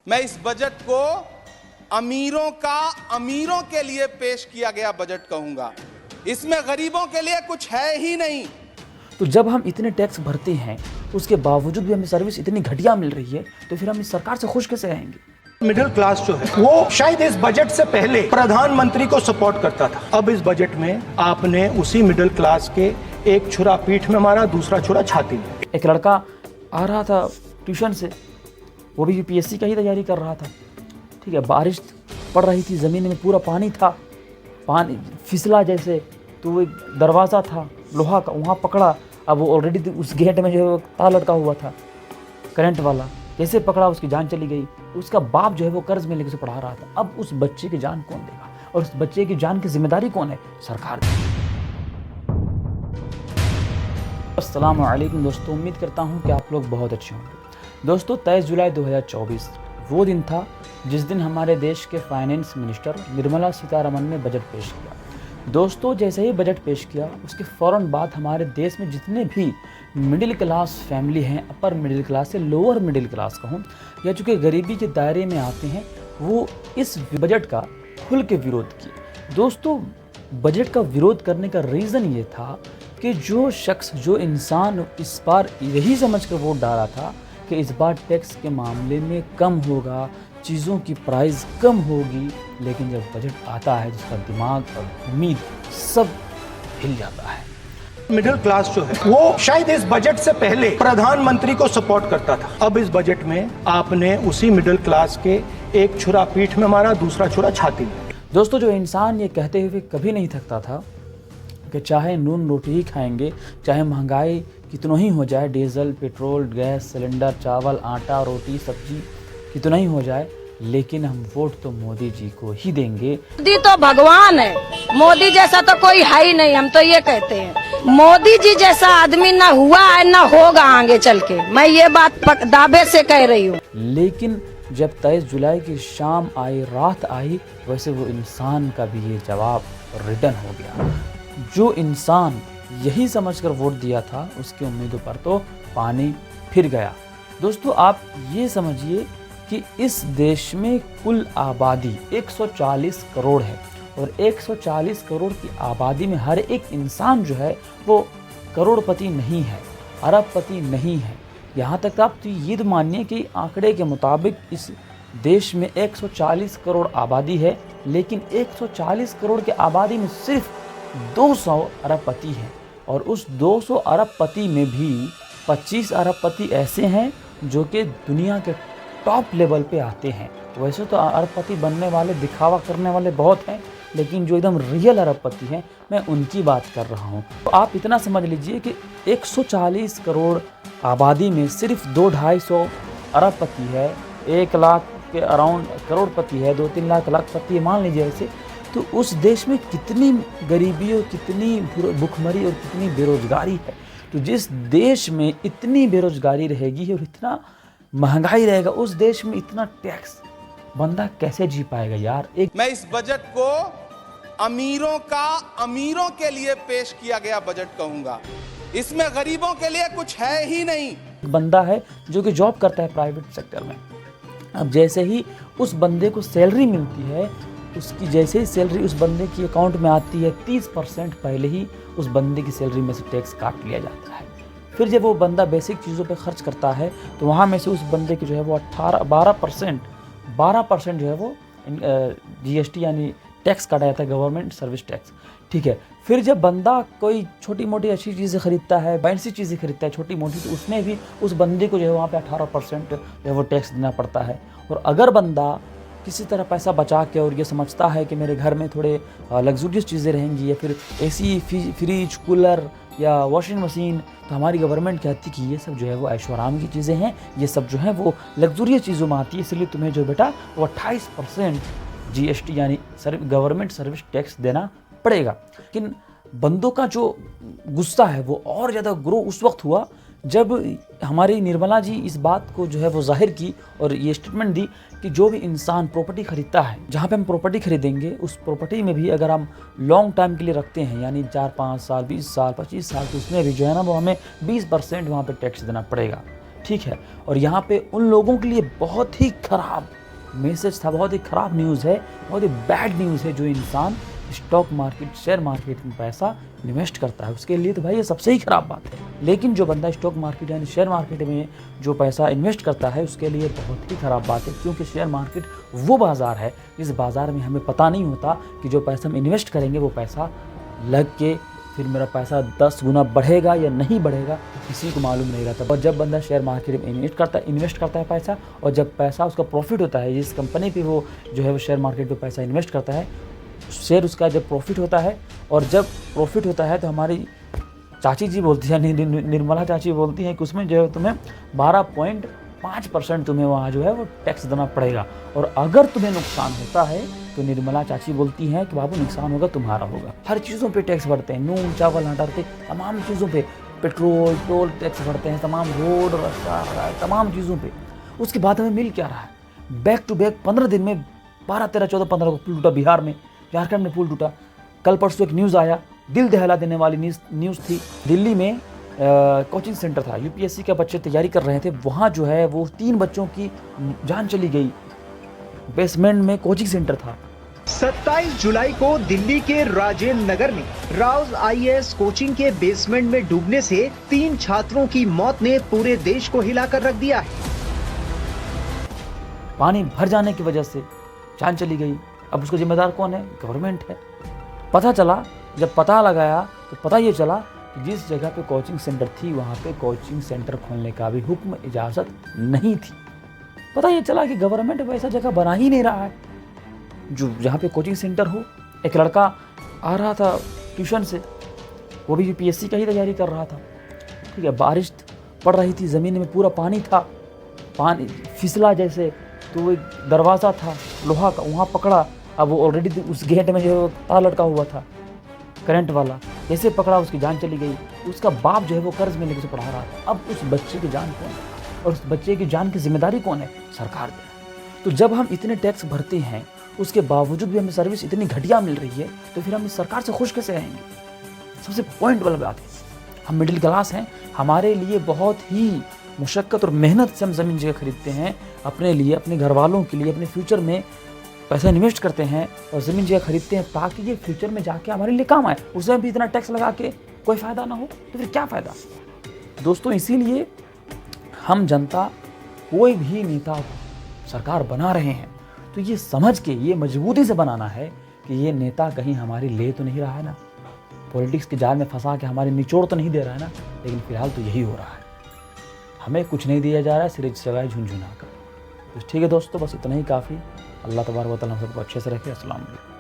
मैं इस बजट को अमीरों के लिए पेश किया गया बजट कहूंगा। इसमें गरीबों के लिए कुछ है ही नहीं। तो जब हम इतने टैक्स भरते हैं उसके बावजूद भी हमें सर्विस इतनी घटिया मिल रही है तो फिर हम इस सरकार से खुश कैसे रहेंगे? मिडिल क्लास जो है वो शायद इस बजट से पहले प्रधानमंत्री को सपोर्ट करता था। अब इस बजट में आपने उसी मिडिल क्लास के एक छुरा पीठ में मारा, दूसरा छुरा छाती में। एक लड़का आ रहा था ट्यूशन से, वो भी यूपीएससी का ही तैयारी कर रहा था। ठीक है, बारिश पड़ रही थी, ज़मीन में पूरा पानी था, पानी फिसला जैसे, तो वो एक दरवाज़ा था लोहा का, वहाँ पकड़ा। अब वो ऑलरेडी उस गेट में जो है तार लटका हुआ था करंट वाला, जैसे पकड़ा उसकी जान चली गई। उसका बाप जो है वो कर्ज में लेके उसे पढ़ा रहा था। अब उस बच्चे की जान कौन देगा और उस बच्चे की जान की जिम्मेदारी कौन है? सरकार की। अस्सलाम वालेकुम दोस्तों, उम्मीद करता हूँ कि आप लोग बहुत अच्छे होंगे। दोस्तों 23 जुलाई 2024 वो दिन था जिस दिन हमारे देश के फाइनेंस मिनिस्टर निर्मला सीतारमण ने बजट पेश किया। दोस्तों जैसे ही बजट पेश किया उसके फ़ौरन बाद हमारे देश में जितने भी मिडिल क्लास फैमिली हैं, अपर मिडिल क्लास से लोअर मिडिल क्लास कहूँ, या चूँकि गरीबी के दायरे में आते हैं, वो इस बजट का खुल के विरोध किए। दोस्तों बजट का विरोध करने का रीज़न ये था कि जो शख्स, जो इंसान इस बार यही समझ कर वोट डाला था कि इस बार टैक्स के मामले में कम होगा, चीज़ों की प्राइस कम होगी, लेकिन जब बजट आता है जिसका दिमाग और उम्मीद सब हिल जाता है। मिडिल क्लास जो है वो शायद इस बजट से पहले प्रधानमंत्री को सपोर्ट करता था। अब इस बजट में आपने उसी मिडिल क्लास के एक छुरा पीठ में मारा, दूसरा छुरा छाती में। दोस्तों जो इंसान ये कहते हुए कभी नहीं थकता था कि चाहे नून रोटी ही खाएंगे, चाहे महंगाई कितना ही हो जाए, डीजल, पेट्रोल, गैस सिलेंडर, चावल, आटा, रोटी, सब्जी कितना ही हो जाए, लेकिन हम वोट तो मोदी जी को ही देंगे। मोदी तो भगवान है, मोदी जैसा तो कोई है ही नहीं। हम तो ये कहते हैं मोदी जी जैसा आदमी ना हुआ है ना होगा आगे चल के, मैं ये बात दावे से कह रही हूँ। लेकिन जब 23 जुलाई की शाम आई, रात आई, वैसे वो इंसान का भी ये जवाब रिटर्न हो गया। जो इंसान यही समझकर वोट दिया था उसकी उम्मीदों पर तो पानी फिर गया। दोस्तों आप ये समझिए कि इस देश में कुल आबादी 140 करोड़ है और 140 करोड़ की आबादी में हर एक इंसान जो है वो करोड़पति नहीं है, अरबपति नहीं है। यहाँ तक आप तो ये मानिए कि आंकड़े के मुताबिक इस देश में 140 करोड़ आबादी है, लेकिन 140 करोड़ की आबादी में सिर्फ 200 अरबपति हैं और उस 200 अरबपति में भी 25 अरबपति ऐसे हैं जो कि दुनिया के टॉप लेवल पे आते हैं। वैसे तो अरबपति बनने वाले, दिखावा करने वाले बहुत हैं, लेकिन जो एकदम रियल अरबपति हैं मैं उनकी बात कर रहा हूँ। तो आप इतना समझ लीजिए कि 140 करोड़ आबादी में सिर्फ 200-250 अरबपति है, 1 लाख के अराउंड करोड़पति है, 2-3 लाख लाखपति है, मान लीजिए ऐसे। तो उस देश में कितनी गरीबी और कितनी भुखमरी और कितनी बेरोजगारी है। तो जिस देश में इतनी बेरोजगारी रहेगी और इतना महंगाई रहेगा, उस देश में इतना टैक्स बंदा कैसे जी पाएगा यार? मैं इस बजट को अमीरों के लिए पेश किया गया बजट कहूंगा। इसमें गरीबों के लिए कुछ है ही नहीं। बंदा है जो कि जॉब करता है प्राइवेट सेक्टर में, अब जैसे ही उस बंदे को सैलरी मिलती है, उसकी जैसे ही सैलरी उस बंदे की अकाउंट में आती है, 30% पहले ही उस बंदे की सैलरी में से टैक्स काट लिया जाता है। फिर जब वो बंदा बेसिक चीज़ों पे खर्च करता है तो वहाँ में से उस बंदे की जो है वो 12% जो है वो जीएसटी यानी टैक्स काटा जाता है, गवर्नमेंट सर्विस टैक्स। ठीक है, फिर जब बंदा कोई छोटी मोटी अच्छी चीज़ें खरीदता है, फैंसी चीज़ें खरीदता है छोटी मोटी, तो उसमें भी उस बंदे को जो है वहाँ पे 18% जो है वो टैक्स देना पड़ता है। और अगर बंदा किसी तरह पैसा बचा के और ये समझता है कि मेरे घर में थोड़े लग्जूरियस चीज़ें रहेंगी या फिर एसी, फ्रिज, कूलर या वॉशिंग मशीन, तो हमारी गवर्नमेंट कहती है कि ये सब जो है वो ऐशो आराम की चीज़ें हैं, ये सब जो है वो लग्जूरियस चीज़ों में आती है, इसलिए तुम्हें जो बेटा वो 28% जीएसटी यानी गवर्नमेंट सर्विस टैक्स देना पड़ेगा। लेकिन बंदों का जो गुस्सा है वो और ज़्यादा ग्रो उस वक्त हुआ जब हमारी निर्मला जी इस बात को जो है वो जाहिर की और ये स्टेटमेंट दी कि जो भी इंसान प्रॉपर्टी खरीदता है, जहाँ पे हम प्रॉपर्टी खरीदेंगे उस प्रॉपर्टी में भी अगर हम लॉन्ग टाइम के लिए रखते हैं यानी 4-5 साल, 20 साल, 25 साल, तो उसमें भी जो है ना वो हमें 20% वहाँ पे टैक्स देना पड़ेगा। ठीक है, और यहाँ पे उन लोगों के लिए बहुत ही ख़राब मैसेज था, बहुत ही ख़राब न्यूज़ है, बहुत ही बैड न्यूज़ है। जो इंसान स्टॉक मार्केट, शेयर मार्केट में पैसा इन्वेस्ट करता है उसके लिए तो भाई ये सबसे ही ख़राब बात है। लेकिन जो बंदा स्टॉक मार्केट यानी शेयर मार्केट में जो पैसा इन्वेस्ट करता है उसके लिए बहुत ही ख़राब बात है, क्योंकि शेयर मार्केट वो बाज़ार है जिस बाज़ार में हमें पता नहीं होता कि जो पैसा हम इन्वेस्ट करेंगे वो पैसा लग के फिर मेरा पैसा 10 गुना बढ़ेगा या नहीं बढ़ेगा, किसी को मालूम नहीं रहता। और जब बंदा शेयर मार्केट में इन्वेस्ट करता है पैसा, और जब पैसा उसका प्रॉफिट होता है, जिस कंपनी पे वो जो है वो शेयर मार्केट पे पैसा इन्वेस्ट करता है, शेयर उसका जब प्रॉफिट होता है, और जब प्रॉफिट होता है तो हमारी चाची जी बोलती है, निर्मला चाची बोलती हैं कि उसमें जो है तुम्हें 12.5% तुम्हें वहाँ जो है वो टैक्स देना पड़ेगा। और अगर तुम्हें नुकसान होता है तो निर्मला चाची बोलती हैं कि बाबू नुकसान होगा तुम्हारा होगा। हर चीज़ों पे टैक्स भरते हैं, नून चावल आटा तेल तमाम चीज़ों पे, पेट्रोल टोल टैक्स भरते हैं, तमाम रोड रास्ता तमाम चीज़ों पे। उसके बाद हमें मिल क्या रहा है? बैक टू बैक 15 दिन में 12, 13, 14, 15 को पुल टूटा बिहार में, झारखंड में पुल टूटा। कल परसों एक न्यूज़ आया, दिल दहला देने वाली न्यूज़ थी। दिल्ली में कोचिंग सेंटर था, यूपीएससी के बच्चे तैयारी कर रहे थे, वहाँ जो है वो 3 बच्चों की जान चली गई। बेसमेंट में कोचिंग सेंटर था। 27 जुलाई को दिल्ली के राजेंद्र नगर में राउज आईएएस कोचिंग के बेसमेंट में डूबने से 3 छात्रों की मौत ने पूरे देश को हिलाकर रख दिया है। पानी भर जाने की वजह से जान चली गई। अब उसका जिम्मेदार कौन है? गवर्नमेंट है। पता चला, जब पता लगाया तो पता ये चला कि जिस जगह पे कोचिंग सेंटर थी वहाँ पे कोचिंग सेंटर खोलने का भी हुक्म, इजाज़त नहीं थी। पता ये चला कि गवर्नमेंट वैसा जगह बना ही नहीं रहा है जो जहाँ पे कोचिंग सेंटर हो। एक लड़का आ रहा था ट्यूशन से, वो भी यूपीएससी का ही तैयारी कर रहा था, ठीक है। बारिश पड़ रही थी, ज़मीन में पूरा पानी था, पानी फिसला जैसे, तो वो एक दरवाज़ा था लोहा का, वहाँ पकड़ा। अब वो ऑलरेडी उस गेट में जो तार लटका हुआ था करंट वाला, जैसे पकड़ा उसकी जान चली गई। उसका बाप जो है वो कर्ज में लेकर से पढ़ा रहा था। अब उस बच्चे की जान कौन है और उस बच्चे की जान की जिम्मेदारी कौन है? सरकार दे। तो जब हम इतने टैक्स भरते हैं उसके बावजूद भी हमें सर्विस इतनी घटिया मिल रही है तो फिर हम इस सरकार से खुश कैसे रहेंगे? सबसे पॉइंट वाला बात है, हम मिडिल क्लास हैं, हमारे लिए बहुत ही मुशक्क़त और मेहनत से हम ज़मीन जगह खरीदते हैं, अपने लिए, अपने घर वालों के लिए, अपने फ्यूचर में पैसा इन्वेस्ट करते हैं और ज़मीन जगह खरीदते हैं ताकि ये फ्यूचर में जाके हमारे लिए काम आए। उसमें भी इतना टैक्स लगा के कोई फ़ायदा ना हो तो फिर क्या फ़ायदा? दोस्तों, इसीलिए हम जनता कोई भी नेता सरकार बना रहे हैं तो ये समझ के, ये मजबूती से बनाना है कि ये नेता कहीं हमारी ले तो नहीं रहा है ना, पॉलिटिक्स के जाल में फंसा के हमारी निचोड़ तो नहीं दे रहा है ना। लेकिन फिलहाल तो यही हो रहा है, हमें कुछ नहीं दिया जा रहा है, सिर्फ सवाए झुनझुना कर। तो ठीक है दोस्तों, बस इतना ही काफ़ी। अल्लाह तबारक व तआला हम सबको अच्छे से रखे। अस्सलाम वालेकुम।